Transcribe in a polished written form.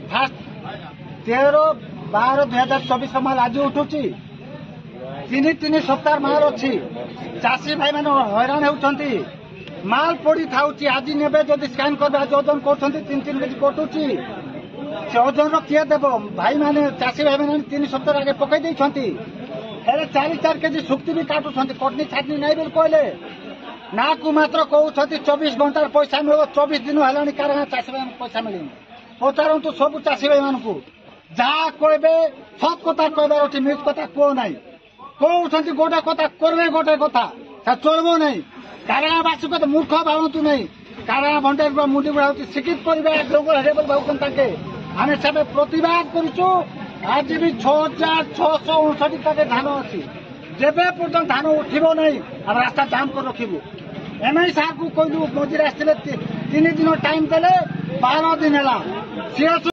Fast 13/12/2024 माल आज उठुची 3 सप्ताह माल अच्छी चाषी भाई मैंने हैरान होती माल पड़ी था आज ने जदि स्कान कर ओजन कर 3 केजी कटुची से ओजन किए देव भाई मैंने चाषी भाई मैंने 3 सप्ताह आगे पकई देती 4 केजी सुक्ति भी काटुंट कटनी छाटनी नहीं बोल कहले ना को मात्र कहते 24 घंटार पैसा मिल 24 दिन है कारण चाषी भाई पैसा मिलनी पचारतु सब चाषी भाई मान जहाँ कहे सत कथा कहबार अच्छे मिछ कथा कह ना कहते गोटे कथा करवे गोटे कथा चलबो नहीं कारागारवासी को मूर्ख भावतु नहीं कारागार भंडार मुंडी बुढ़ा शिक्षित करके आम सब प्रतिवाद करुचु आज भी 6659 धान अच्छी जेबे पर्यटन धान उठब नहीं आम रास्ता जाम कर रखू एमआई साहब को कहलु मझे आसते 3 दिन टाइम देले 12 दिन है।